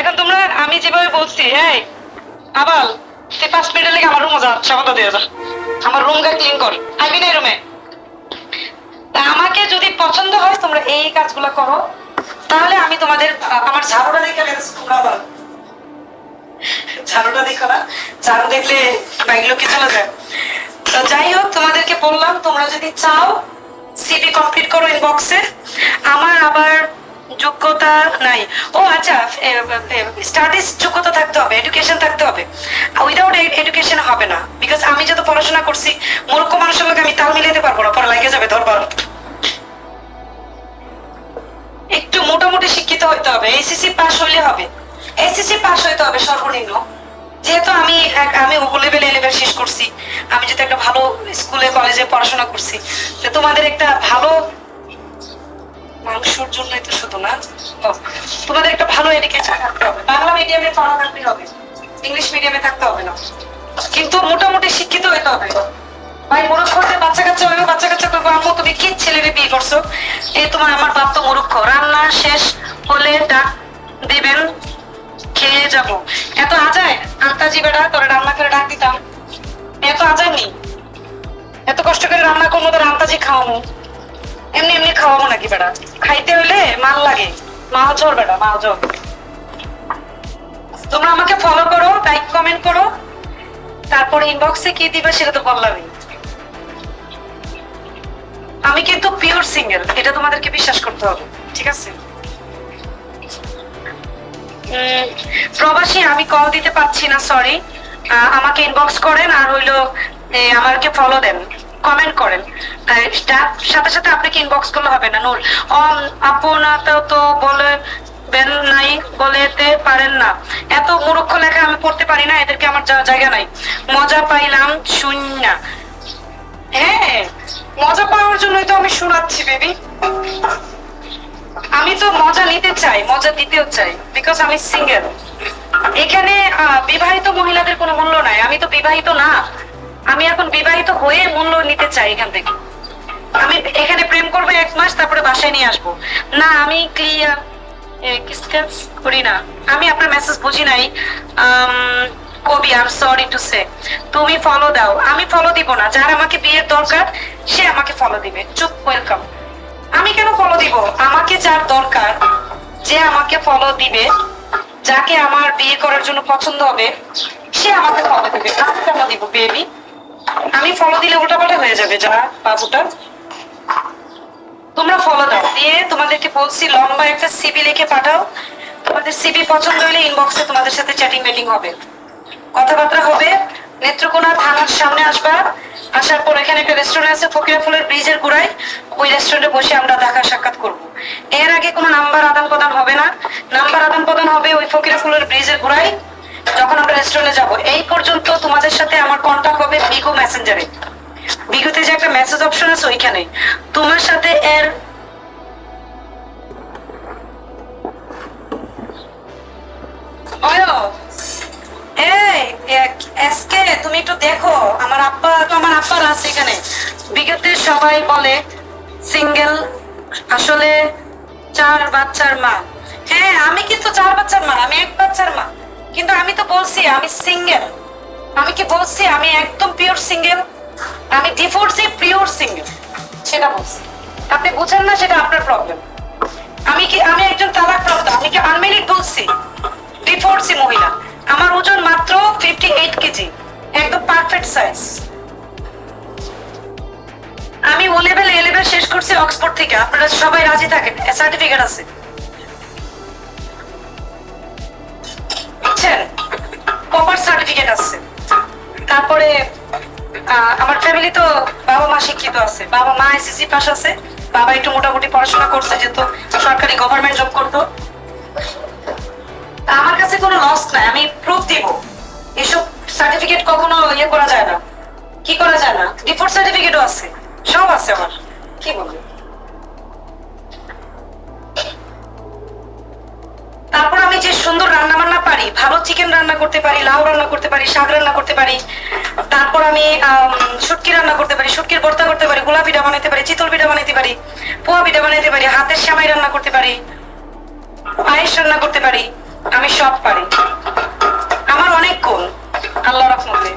এখন তোমরা আমি যেভাবে বলছি, হ্যাঁ আবাল তুই 5 মিনিটের লেগে আমার রুমে যা, সাবাতা দিয়ে যা, আমার রুমটা ক্লিন কর, আইবি না রুমে। তা আমাকে যদি পছন্দ হয় তোমরা এই কাজগুলো করো, তাহলে আমি তোমাদের আমার ঝাড়ুটা দেখে তোমরা আবার ঝাড়ুটা দেখো না, ঝাড়ু দেখলে বাইকগুলো কি চলে যায়। তো যাই হোক, তোমাদেরকে বললাম তোমরা যদি চাও সিভি কমপ্লিট করো ইনবক্সে। আমার আবার যোগ্যতা নাই। ও আচ্ছা, স্টাডিজ যোগ্যতা থাকতে হবে, এডুকেশন থাকতে হবে। উইদাউট এডুকেশন হবে না, বিকজ আমি যত পড়াশোনা করছি, মূর্খ মানুষের লোক আমি তাল মিলাতে পারবো না, পরে লাগে যাবে ধরবার। একটু মোটামুটি শিক্ষিত হইতে হবে, এসএসসি পাস হইলে হবে, এসএসসি পাস হইতে হবে সর্বনিম্ন। যেহেতু আমি ও লেভেল এ লেভেল শেষ করছি, আমি যেহেতু একটা ভালো স্কুলে কলেজে পড়াশোনা করছি, তো তোমাদের একটা ভালো মাংসর জন্যই তো শুধু না, তোমাদের একটা ভালো এডুকেশন থাকতে হবে। বাংলা মিডিয়ামে পড়া থাকতে হবে, ইংলিশ মিডিয়ামে থাকতে হবে না, কিন্তু মোটামুটি শিক্ষিত হইতে হবে। ভাই মূর্খ হতে বাচ্চা কাচ্চা হইবে, বাচ্চা কাচ্চা করবো। আম্মু তুমি কি ছেলেরে বিয়ে করছো? এই তোমার আমার বাপ তো মূর্খ। রান্না শেষ হলে ডাক দিবেন, খেয়ে যাব। এত আজায় আন্তাজি বেড়া তোরা রান্না করে ডাক দিতাম, এত আজায় নি, এত কষ্ট করে রান্না করবো তোর আন্তাজি খাওয়াবো, এমনি এমনি খাওয়াবো নাকি বেড়া? খাইতে হইলে মাল লাগে, মাল জোর বেড়া, মাল জোর। তোমরা আমাকে ফলো করো, লাইক কমেন্ট করো, তারপরে ইনবক্সে কি দিবে সেটা তো বললামই। আমি কিন্তু পিওর সিঙ্গেল, এটা তোমাদেরকে বিশ্বাস করতে হবে, ঠিক আছে? প্রবাসী আমি কল দিতে পারছি না, সরি। আমাকে ইনবক্স করেন, আর হইলো আমাকে ফলো দেন, কমেন্ট করেন। সাথে সাথে আপনাকে ইনবক্স করলে হবে না। নূর আপনাতেও তো বলে নাই, বলেতে পারেন না। এত মূর্খ লেখা আমি পড়তে পারি না, এদেরকে আমার জায়গা নাই। মজা পাইলাম শূন্য। হ্যাঁ, মজা পাওয়ার জন্যই তো আমি শোনাচ্ছি বেবি। আমি তো মজা নিতে চাই, মজা দিতেও চাই, বিকজ আমি সিঙ্গেল। এখানে বিবাহিত মহিলাদের কোনো মূল্য নাই, আমি তো বিবাহিত না। আমি এখন বিবাহিত হয়ে মূল্য নিতে চাই এখান থেকে। আমি এখানে প্রেম করবো 1 মাস, তারপরে বাসায় নিয়ে আসবো না। আমি ক্লিয়ার করি না। আমি আপনার মেসেজ বুঝি নাই কবি, I am sorry to say. তুমি ফলো দাও। আমি ফলো দিব না, যার আমাকে বিয়ের দরকার সে আমাকে ফলো দিবে। চুপ, ওয়েলকাম। আমি কেন ফলো দিব? আমাকে যার দরকার, যে আমাকে ফলো দিবে, যাকে আমার বিয়ে করার জন্য পছন্দ হবে, সে আমাকে ফলো দিবে। আমি কেন দিব বেবি? আমি ফলো দিলে উল্টাপাল্টা হয়ে যাবে যা বাবুটা। তোমরা ফলো দাও, দিয়ে তোমাদেরকে বলছি লম্বা একটা সিবি লিখে পাঠাও। তোমাদের সিবি পছন্দ হলে ইনবক্সে তোমাদের সাথে চ্যাটিং মিটিং হবে, কথাবার্তা হবে। নেত্রকোনা থানার সামনে আসবা, আসার পর এখানে একটা রেস্টুরেন্ট আছে ফকিরা ফুলের ব্রিজের গোড়ায়, ওই রেস্টুরেন্টে বসে আমরা দেখা সাক্ষাৎ করব। এর আগে কোনো নাম্বার আদান প্রদান হবে না, নাম্বার আদান প্রদান হবে ওই ফকিরা ফুলের ব্রিজের গোড়ায় যখন আমরা রেস্টুরেন্টে যাব। এই পর্যন্ত তোমাদের সাথে আমার কন্টাক্ট হবে বিগো মেসেঞ্জারে। বিগোতে যে একটা মেসেজ অপশন আছে ওইখানে তোমার সাথে এর তুমি একটু দেখো, আমার আব্বার আছে এখানে। বিগতে সবাই বলে সিঙ্গেল, আসলে 4 বাচ্চার মা। হ্যাঁ, আমি কিন্তু 4 বাচ্চার মা, আমি 1 বাচ্চার মা। কিন্তু আমি তো বলছি আমি সিঙ্গেল। আমি কি বলছি আমি একদম পিওর সিঙ্গেল? আমি ডিভোর্সি পিওর সিঙ্গেল, সেটা বলছি। আপনি বুঝেন না, সেটা আপনার প্রবলেম। আমি একজন তালাকপ্রাপ্ত, আমি কি আনমেরিড বলছি? ডিভোর্সি মহিলা। আমার ওজন মাত্র 58 কেজি, একদম পারফেক্ট সাইজ। আমি ও লেভেল এ লেভেল শেষ করছি অক্সফোর্ড থেকে। আপনারা সবাই রাজি থাকেন, সার্টিফিকেট আছে, বুঝছেন? প্রপার সার্টিফিকেট আছে। তারপরে আমার ফ্যামিলি তো বাবা মা শিক্ষিত আছে, বাবা মা এসএসসি পাস আছে, বাবা একটু মোটামুটি পড়াশোনা করছে, যেহেতু সরকারি গভর্নমেন্ট জব করতো। আমার কাছে কোনো লস নাই, আমি প্রুফ দিব। এসব সার্টিফিকেট কখনো ইয়ে করা যায় না, কি করা যায় না। ডিভোর্স সার্টিফিকেটও আছে, সব আছে আমার। কি বলবো? তারপর আমি যে সুন্দর রান্না বান্না পারি, ভালো চিকেন রান্না করতে পারি, লাউ রান্না করতে পারি, শাক রান্না করতে পারি। তারপর আমি শুটকি রান্না করতে পারি, শুটকির ভর্তা করতে পারি, গোলা পিঠা বানাইতে পারি, চিতল পিঠা বানাইতে পারি, পোয়া পিঠা বানাইতে পারি, হাতের সেমাই রান্না করতে পারি, পায়েস রান্না করতে পারি, আমি সব পারি, আমার অনেক গুণ আল্লাহ রহমতে।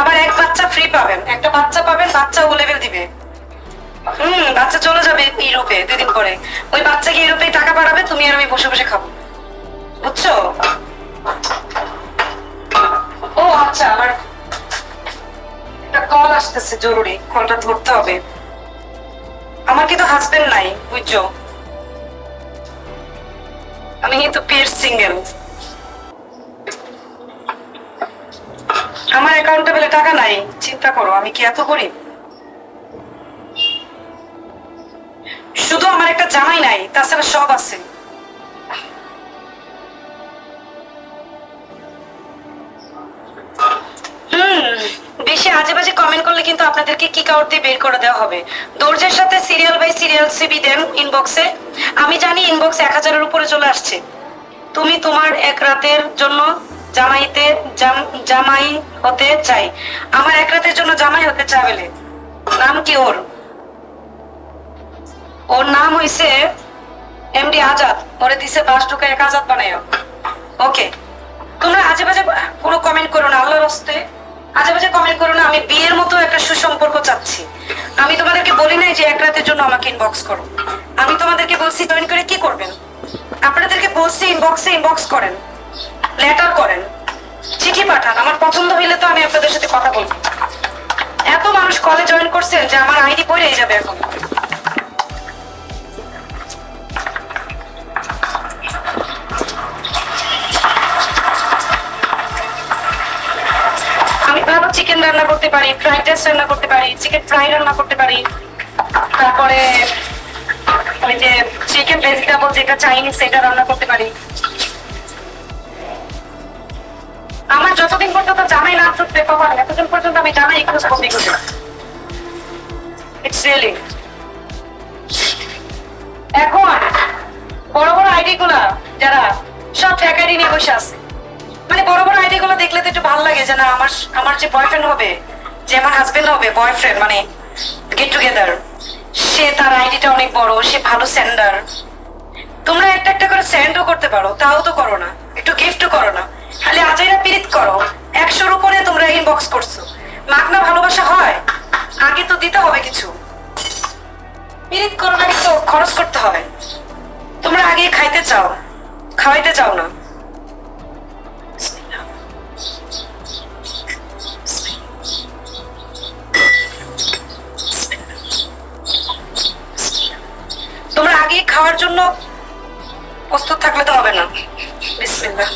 আবার এক বাচ্চা ফ্রি পাবেন, একটা বাচ্চা পাবেন, বাচ্চা ও লেভেল দিবে। বাচ্চা চলে যাবে ইউরোপে 2 দিন পরে, ওই বাচ্চাকে ইউরোপে টাকা পাঠাবে, তুমি আর আমি বসে বসে খাবো, বুঝছো? ও আচ্ছা, আমার একটা কল আসতেছে জরুরি, কলটা ধরতে হবে। আমার কিন্তু হাজবেন্ড নাই, বুঝছো? আমি কিন্তু পিওর সিঙ্গেল। আমার অ্যাকাউন্টে বলে টাকা নাই, চিন্তা করো আমি কি এত করি? শুধু আমার একটা জামাই নাই, তাছাড়া সব আছে। বেশি আজে বাজে কমেন্ট করলে কিন্তু আপনাদেরকে কিক আউট দিয়ে বের করে দেওয়া হবে। ধৈর্যের সাথে সিরিয়াল বাই সিরিয়াল সিবি দেন ইনবক্সে। আমি জানি ইনবক্স 1000-এর উপরে চলে আসছে। তুমি তোমার এক রাতের জন্য জামাই হতে চাই। আমার এক রাতের জন্য জামাই হতে চাই বলে নাম কি ওর? ওর নাম হইছে এমডি আজাদ। ওরে দিছে বাস ঢুকে এক আজাদ বানায়। ওকে, তোমরা আজে বাজে কোনো কমেন্ট করো না, আল্লাহর রাস্তে আজে বাজে কমেন্ট করো না। আমি বিয়ের মতো একটা সুসম্পর্ক চাচ্ছি। আমি তোমাদেরকে বলি নাই যে এক রাতের জন্য আমাকে ইনবক্স করো। আমি তোমাদেরকে বলছি জয়েন করে কি করবেন। আপনাদেরকে বলছি ইনবক্সে ইনবক্স করেন, লেটার করেন, চিঠি পাঠান। আমার পছন্দ হইলে তো আমি আপনাদের সাথে কথা বলবো। এত মানুষ কলে জয়েন করছেন যে আমার আইডি পড়েই যাবে এখন। আমি ভালো চিকেন রান্না করতে পারি, ফ্রাইড রাইস রান্না করতে পারি, চিকেন ফ্রাই রান্না করতে পারি, তারপরে ওই যে চিকেন ভেজিটেবল যেটা চাইনিজ সেটা রান্না করতে পারি। আমার যতদিন পর্যন্ত জামাই না আসতে পারে এতদিন পর্যন্ত আমি জামাই খোঁজ করতে করি। It's really. এখন বড় বড় আইডি গুলা যারা সব ফেক আইডি নিয়ে বসে আছে, মানে বড় বড় আইডি গুলো দেখলে তো একটু ভালো লাগে যে না আমার যে বয়ফ্রেন্ড হবে, যে আমার হাজবেন্ড হবে, বয়ফ্রেন্ড মানে গেট টুগেদার, সে তার আইডিটা অনেক বড়, সে ভালো সেন্ডার। তোমরা একটা একটা করে সেন্ডও করতে পারো, তাও তো করো না, একটু গিফটও করো না, খালি আজাইরা পিরিত করো। 100-র উপরে তোমরা ইনবক্স করছো। মাগনা ভালোবাসা হয়? আগে তো দিতে হবে কিছু। পিরিত করো না, তো খরচ করতে হয়। তোমরা আগে খাইতে চাও, খাওয়াইতে চাও না। তোমরা আগে খাওয়ার জন্য প্রস্তুত থাকলে তো হবে না। বিসমিল্লাহ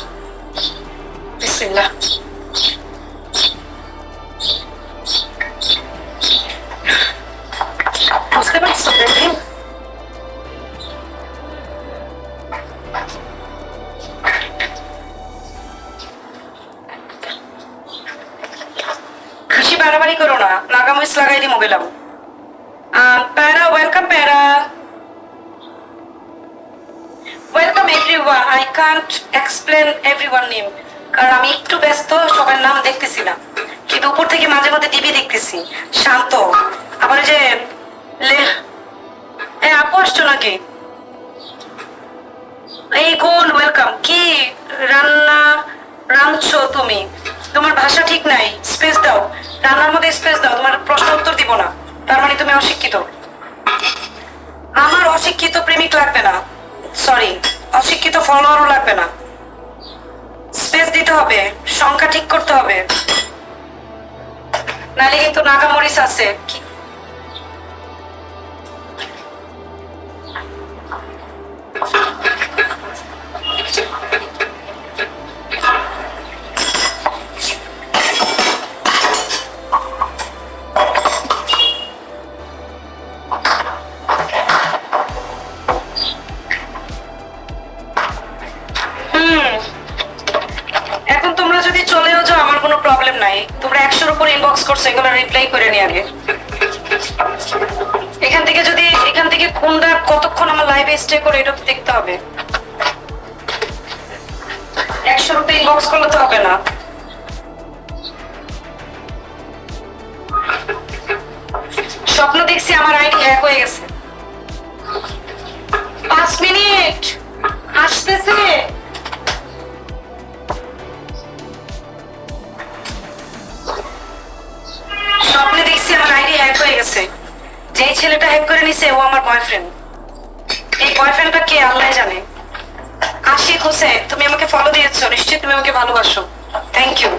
বিসমিল্লাহ। বুঝতে পারছো? বেশি বাড়াবাড়ি করো না, নাগামরিচ লাগাই দি মোবাইল। প্যারা, ওয়েলকাম প্যারা। Welcome everyone. I can't explain everyone name, কারণ আমি একটু ব্যস্ত, সবার নাম দেখতেছি না, কিন্তু উপর থেকে মাঝে মধ্যে টিভি দেখতেছি। শান্ত। আবার যে আপু আসছো নাকি? এই কোন ওয়েলকাম। কি রান্না রাঁধছো তুমি? তোমার ভাষা ঠিক নাই, স্পেস দাও, রান্নার মধ্যে স্পেস দাও। তোমার প্রশ্ন উত্তর দিব না, তার মানে তুমি অশিক্ষিত। আমার অশিক্ষিত প্রেমিক লাগবে না, সরি, অশিক্ষিত ফলোয়ারও লাগবে না। স্পেস দিতে হবে, সংখ্যা ঠিক করতে হবে, নাহলে কিন্তু নাগামরিচ আছে। এখন তোমরা যদি চলেও যাও আমার কোনো প্রবলেম নাই। তোমরা 100-র উপর ইনবক্স করছো, এগুলো রিপ্লাই করে নি আগে। এখান থেকে কোনটা কতক্ষণ আমার লাইভে স্টে করে এটা দেখতে হবে। 100-র উপর ইনবক্স করলে তো হবে না। স্বপ্ন দেখছি আমার আইডি হ্যাক হয়ে গেছে। 5 মিনিট আসতেছে। গেছে যেই ছেলেটা হ্যাক করে নিছে ও আমার বয়ফ্রেন্ড। এই বয়ফ্রেন্ডটা কে আল্লাহ জানে। আশিক হোসেন, তুমি আমাকে ফলো দিয়েছো, নিশ্চয়ই তুমি আমাকে ভালোবাসো। Thank you.